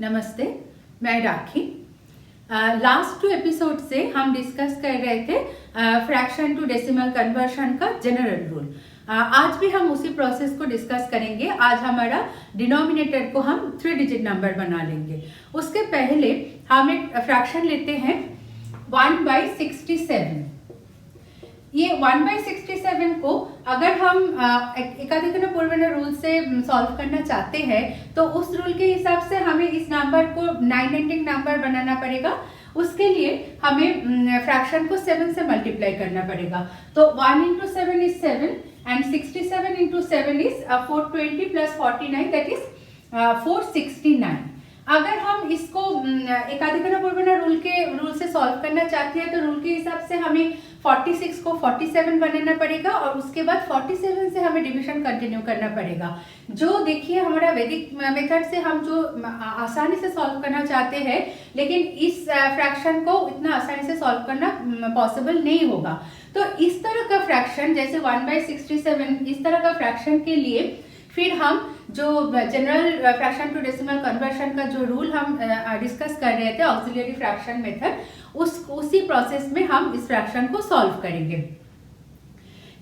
नमस्ते, मैं राखी। Last 2 episode से हम डिस्कस कर रहे थे फ्रैक्शन टू डेसिमल कन्वर्शन का जनरल रूल। आज भी हम उसी प्रोसेस को डिस्कस करेंगे। आज हमारा डिनोमिनेटर को हम 3 डिजिट नंबर बना लेंगे। उसके पहले हम एक फ्रैक्शन लेते हैं 1/67। ये 1/67 को अगर हम एकाधिकरण पूर्ववर्ती रूल से सॉल्व करना चाहते हैं तो उस रूल के हिसाब से हमें इस नंबर को 9 एंडिंग नंबर बनाना पड़ेगा। उसके लिए हमें फ्रैक्शन को 7 से मल्टीप्लाई करना पड़ेगा। तो 1 into 7 is 7 and 67 into 7 is 420 plus 49 that is 469। अगर हम इसको एकाधिकरण पूर्ववर्ती रूल से सॉल्व करना चाहते हैं तो रूल के हिसाब से हमें 46 को 47 बनाना पड़ेगा और उसके बाद 47 से हमें डिवीजन कंटिन्यू करना पड़ेगा। जो देखिए हमारा वैदिक मेथड से हम जो आसानी से सॉल्व करना चाहते हैं, लेकिन इस फ्रैक्शन को इतना आसानी से सॉल्व करना पॉसिबल नहीं होगा। तो इस तरह का फ्रैक्शन जैसे 1/67 इस तरह का फ्रैक्शन के लिए फिर हम जो general fraction to decimal conversion का जो रूल हम डिस्कस कर रहे थे ऑक्सिलरी फ्रैक्शन मेथड, उसी प्रोसेस में हम इस फ्रैक्शन को सॉल्व करेंगे।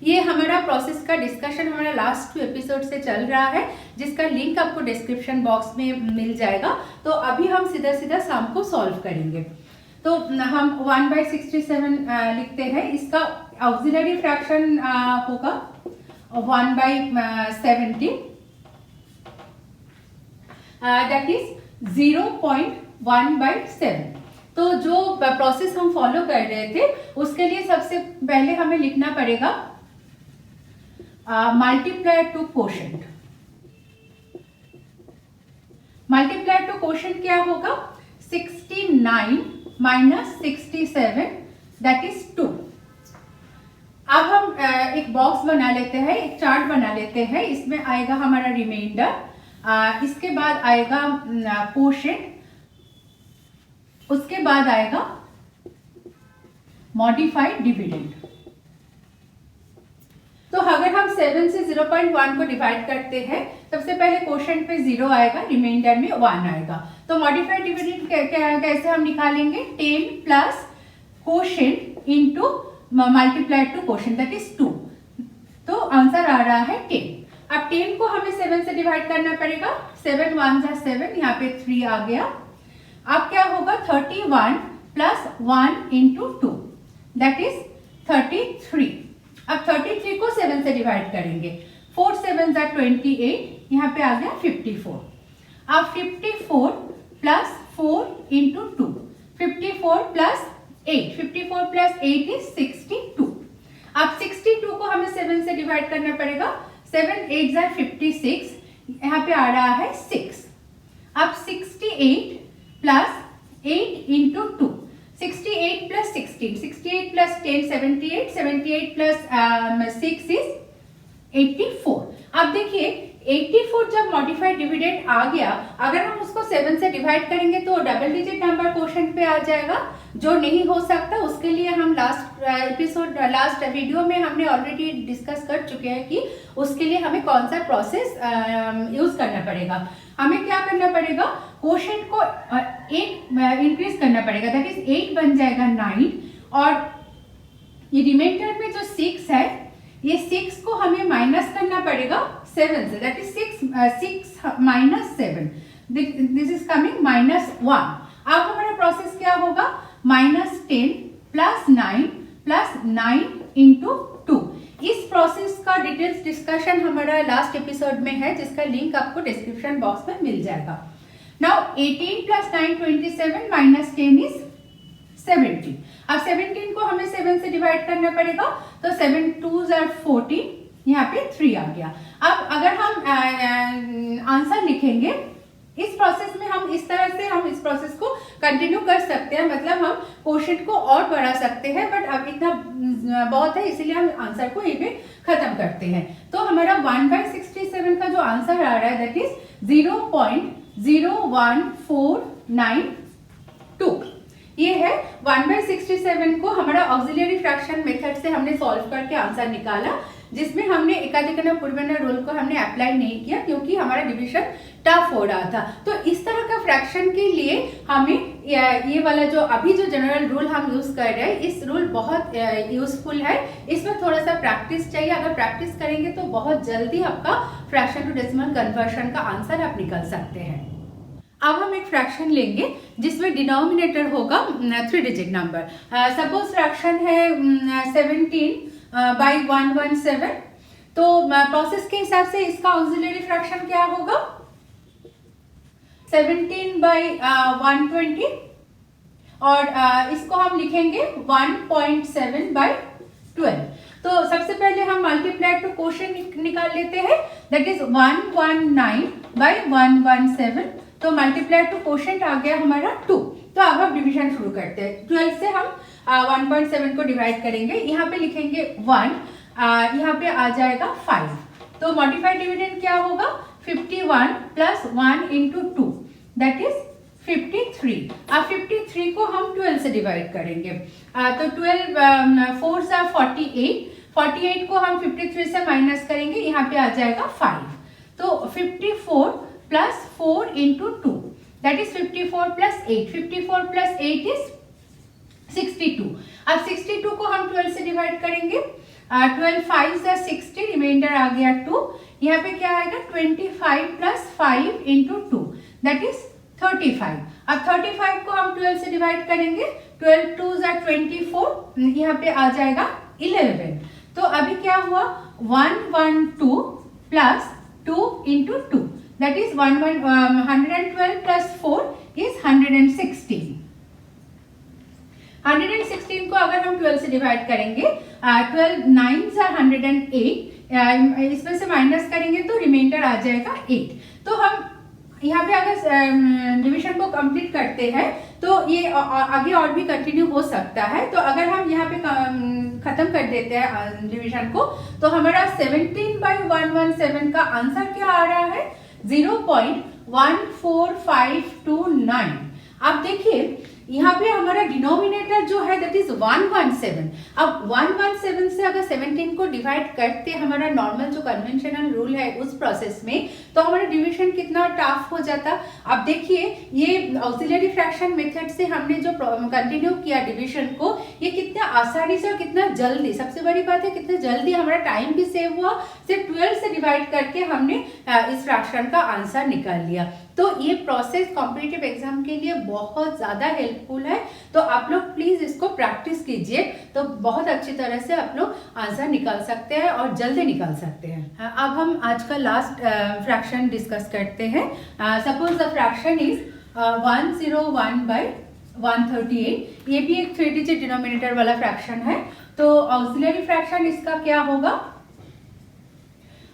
ये हमारा प्रोसेस का डिस्कशन हमारा लास्ट 2 एपिसोड से चल रहा है, जिसका लिंक आपको डिस्क्रिप्शन बॉक्स में मिल जाएगा। तो अभी हम सीधा सम को सॉल्व करेंगे। तो हम 1/67 लिखते हैं। इसका ऑक्सिलरी फ्रैक्शन होगा 1/70 दैट इज 0.1/7। तो जो प्रोसेस हम फॉलो कर रहे थे उसके लिए सबसे पहले हमें लिखना पड़ेगा multiply two quotient. Multiply two quotient क्या होगा? 69 - 67 दैट इज 2। अब हम एक बॉक्स बना लेते हैं, एक चार्ट बना लेते हैं। इसमें आएगा हमारा रिमाइंडर, इसके बाद आएगा कोशेंट, उसके बाद आएगा मॉडिफाइड डिविडेंड। तो अगर हम 7 से 0.1 को डिवाइड करते हैं, सबसे पहले कोशेंट पे 0 आएगा, रिमाइंडर में 1 आएगा। तो मॉडिफाइड डिविडेंड कैसे हम निकालेंगे? 10 plus quotient into multiply two quotient that is 2। तो आंसर आ रहा है 10। अब 10 को हमें 7 से डिवाइड करना पड़ेगा। 7 1 जा 7, यहाँ पे 3 आ गया। अब क्या होगा? 31 प्लस 1 इंटू 2 दैट इज 33। अब 33 को 7 से डिवाइड करेंगे। 4 7 जा 28, यहाँ पे आ गया 54। अब 54 plus 4 into 2, 54 plus 8, 54 plus 8 is 62। अब 62 को हमें 7 से डिवाइड करना पड़ेगा। 7 8 जा 56, यहाँ पे आ रहा है 6। अब 68 plus 8 into 2, 68 plus 16, 68 plus 10 78, 78 plus 6 is 84। अब देखिए 84 जब मॉडिफाइड डिविडेंड आ गया, अगर हम उसको 7 से डिवाइड करेंगे तो डबल डिजिट नंबर कोशेंट पे आ जाएगा, जो नहीं हो सकता। उसके लिए हम लास्ट वीडियो में हमने ऑलरेडी डिस्कस कर चुके हैं कि उसके लिए हमें कौन सा प्रोसेस यूज करना पड़ेगा। हमें क्या करना पड़ेगा? कोशेंट को 8 इंक्रीज करना पड़ेगा, दैट इज 8 बन जाएगा 9। और ये रिमाइंडर में जो 6 है, ये 6 को हमें माइनस करना पड़ेगा 7 से, that is 6 minus 7, this is coming -1। अब हमारा प्रोसेस क्या होगा? -10 प्लस 9 प्लस 9 इंटू 2। इस प्रोसेस का डिटेल्स डिस्कशन हमारा लास्ट एपिसोड में है, जिसका लिंक आपको डिस्क्रिप्शन बॉक्स में मिल जाएगा। Now 18 plus 9 27 minus 10 is 17। अब 17 को हमें 7 से डिवाइड करना पड़ेगा। तो 7 2 are 14, यहाँ पे 3 आ गया। अब अगर हम आंसर लिखेंगे इस प्रोसेस में, हम इस तरह से हम इस प्रोसेस को कंटिन्यू कर सकते हैं, मतलब हम कोशेंट को और बढ़ा सकते हैं, बट अब इतना बहुत है, इसीलिए हम आंसर को यहीं पे खत्म करते हैं। तो हमारा 1/67 का जो आंसर आ रहा है दैट इज 0.01492। ये है 1/67 को हमारा ऑक्सिलरी फ्रैक्शन मेथड से हमने सॉल्व करके आंसर निकाला, जिसमें हमने एकाधिकरण पूर्ववर्ती रूल को हमने अप्लाई नहीं किया, क्योंकि हमारा डिवीजन टफ हो रहा था। तो इस तरह का फ्रैक्शन के लिए हमें ये वाला जो अभी जो जनरल रूल हम यूज कर रहे हैं, इस रूल बहुत यूजफुल है। इसमें थोड़ा सा प्रैक्टिस चाहिए। अगर प्रैक्टिस करेंगे तो बहुत जल्दी आपका फ्रैक्शन टू डेसिमल कन्वर्शन का आंसर आप निकल सकते हैं। अब हम एक फ्रैक्शन लेंगे जिसमें डिनोमिनेटर होगा 3 डिजिट नंबर। सपोज फ्रैक्शन है 17/117। तो प्रोसेस के हिसाब से इसका ऑक्सिलरी फ्रैक्शन क्या होगा? 17/120 और इसको हम लिखेंगे 1.7/12। तो सबसे पहले हम मल्टीप्लाई टू कोशेंट निकाल लेते हैं, दैट इज 119/117। तो मल्टीप्लाई टू कोशेंट आ गया हमारा 2। तो अब हम डिवीजन शुरू करते हैं। 12 से हम 1.7 को डिवाइड करेंगे, यहाँ पे लिखेंगे 1, यहाँ पे आ जाएगा 5। तो मॉडिफाइड डिविडेंड क्या होगा? 51 प्लस 1 इंटू 2 दैट इज 53। अब 53 को हम 12 से डिवाइड करेंगे। तो 12 4 से 48, 48 को हम 53 से माइनस करेंगे, यहाँ पे आ जाएगा 5। तो 54 plus 4 into 2 that is 54 plus 8। 54 plus 8 is 62। अब 62 को हम 12 से डिवाइड करेंगे। 12 5 से 60, रिमाइंडर आ गया 2। यहाँ पे क्या आएगा? 25 प्लस 5 इंटू 2 दैट इज 35। अब 35 को हम 12 से डिवाइड करेंगे। 12 2 जा 24, यहाँ पे आ जाएगा 11। तो अभी क्या हुआ? 112 plus 2 into 2 that is 112 plus 4 is 116। 116 को अगर हम 12 से डिवाइड करेंगे, 12 9 जा 108, इसमें से माइनस करेंगे तो रिमाइंडर आ जाएगा 8। तो हम यहाँ पे अगर डिवीजन को कंप्लीट करते हैं तो ये आगे और भी कंटिन्यू हो सकता है। तो अगर हम यहाँ पे खत्म कर देते हैं डिवीजन को, तो हमारा 17/117 का आंसर क्या आ रहा है? 0.14529। आप देखिए यहाँ पे हमारा डिनोमिनेटर जो है दैट इज 117। अब 117 से अगर 17 को डिवाइड करते हमारा नॉर्मल जो कन्वेंशनल रूल है उस प्रोसेस में, तो हमारा डिवीजन कितना टफ हो जाता। अब देखिए ये ऑक्सिलरी फ्रैक्शन मेथड से हमने जो कंटिन्यू किया डिवीजन को, ये कितना आसानी से और कितना जल्दी, सबसे बड़ी बात है कितना जल्दी हमारा टाइम भी सेव हुआ। सिर्फ 12 से डिवाइड करके हमने इस फ्रैक्शन का आंसर निकाल लिया। तो ये प्रोसेस कॉम्पिटिटिव एग्जाम के लिए बहुत ज़्यादा हेल्पफुल है। तो आप लोग प्लीज़ इसको प्रैक्टिस कीजिए, तो बहुत अच्छी तरह से आप लोग आंसर निकाल सकते हैं और जल्दी निकाल सकते हैं। अब हम आज का लास्ट फ्रैक्शन डिस्कस करते हैं। Suppose the fraction is 101/138। ये भी एक 3 डिजिट डिनोमिनेटर वाला फ्रैक्शन है। तो ऑक्सिलरी फ्रैक्शन इसका क्या होगा?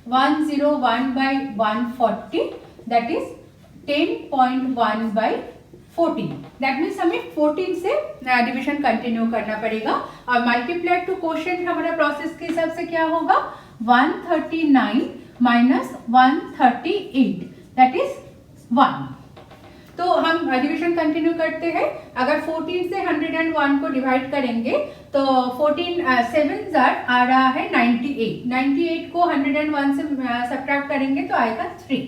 101/140 दैट इज 10.1/14। दैट मीन्स हमें 14 से डिवीजन कंटिन्यू करना पड़ेगा। और मल्टीप्लाई टू कोशेंट हमारा प्रोसेस के हिसाब से क्या होगा? 139 माइनस 138 दैट इज 1। तो हम डिवीजन कंटिन्यू करते हैं। अगर 14 से 101 को डिवाइड करेंगे तो 14 7 आ रहा है 98। 98 को 101 से सब्ट्रैक्ट करेंगे तो आएगा 3।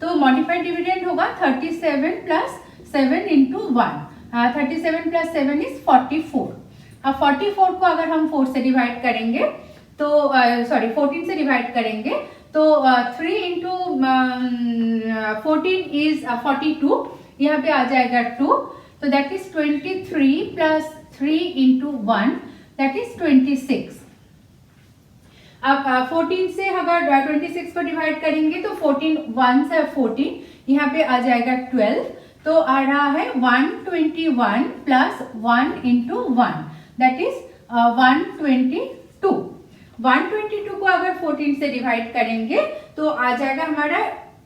तो मॉडिफाइड डिविडेंड होगा 37 प्लस 7 इंटू 1। 37 plus 7 is 44। अब 44 को अगर हम 4 से डिवाइड करेंगे तो 14 से डिवाइड करेंगे तो 3 इंटू 14 इज 42। यहाँ पे आ जाएगा 2। तो that is 23 plus 3 into 1 that is 26। अब 14 से अगर 26 को डिवाइड करेंगे तो 14 1 से 14, यहाँ पे आ जाएगा 12। तो आ रहा है 121 प्लस 1 इंटू 1 दैट इज 122। 122 को अगर 14 से डिवाइड करेंगे तो आ जाएगा हमारा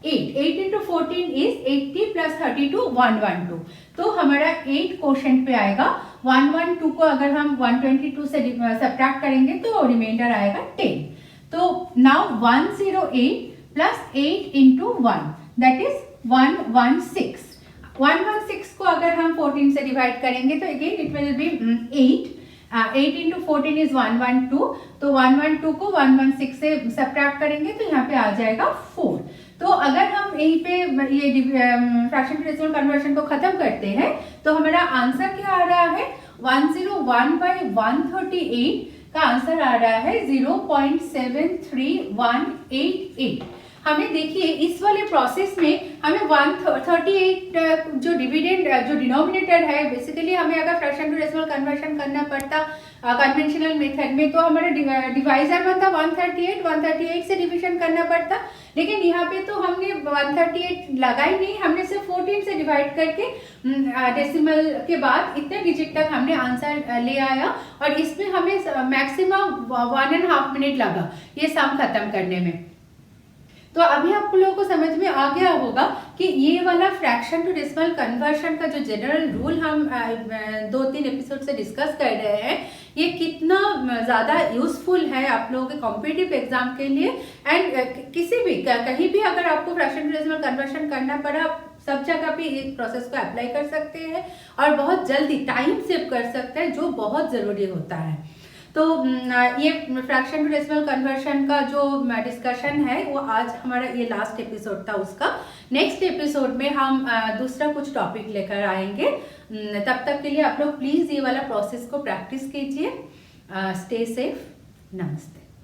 8 इंटू 14 इज 80 प्लस 32 112। तो हमारा 8 क्वोशेंट पे आएगा। 112 को अगर हम 122 से सब्ट्रैक्ट करेंगे तो रिमाइंडर आएगा 10। तो now 108 plus 8 into 1 that is 116। 116 को अगर हम 14 से डिवाइड करेंगे तो again it will be 8। 8 into 14 is 112। तो 112 को 116 से सब्ट्रैक्ट करेंगे तो यहाँ पे आ जाएगा 4। तो अगर हम यहीं पे ये फ्रैक्शन टू डेसिमल कन्वर्शन को खत्म करते हैं तो हमारा आंसर क्या आ रहा है, 101/138 का आंसर आ रहा है 0.73188। हमें देखिए इस वाले प्रोसेस में हमें 138 जो डिविडेंड जो डिनोमिनेटर है, बेसिकली हमें अगर फ्रैक्शन टू डेसिमल कन्वर्शन करना पड़ता कन्वेंशनल मेथड में तो हमारा डिवाइजर बनता 138 से डिवीजन करना पड़ता, लेकिन यहाँ पे तो हमने 138 लगा ही नहीं, हमने सिर्फ 14 से डिवाइड करके डेसिमल के बाद इतने डिजिट तक हमने आंसर ले आया और इसमें हमें मैक्सिमम 1.5 मिनट लगा ये सम खत्म करने में। तो अभी आप लोगों को समझ में आ गया होगा कि ये वाला फ्रैक्शन टू डेसिमल कन्वर्शन का जो जनरल रूल हम 2-3 एपिसोड से डिस्कस कर रहे हैं, ये कितना ज़्यादा यूजफुल है आप लोगों के कॉम्पिटिटिव एग्जाम के लिए। एंड किसी भी कहीं भी अगर आपको फ्रैक्शन टू डेसिमल कन्वर्शन करना पड़ा, सब जगह पे इस प्रोसेस को अप्लाई कर सकते हैं और बहुत जल्दी टाइम सेव कर सकते हैं, जो बहुत ज़रूरी होता है। तो ये फ्रैक्शन टू डेसिमल कन्वर्शन का जो डिस्कशन है वो आज हमारा ये लास्ट एपिसोड था उसका। नेक्स्ट एपिसोड में हम दूसरा कुछ टॉपिक लेकर आएंगे। तब तक के लिए आप लोग प्लीज़ ये वाला प्रोसेस को प्रैक्टिस कीजिए। Stay safe. नमस्ते।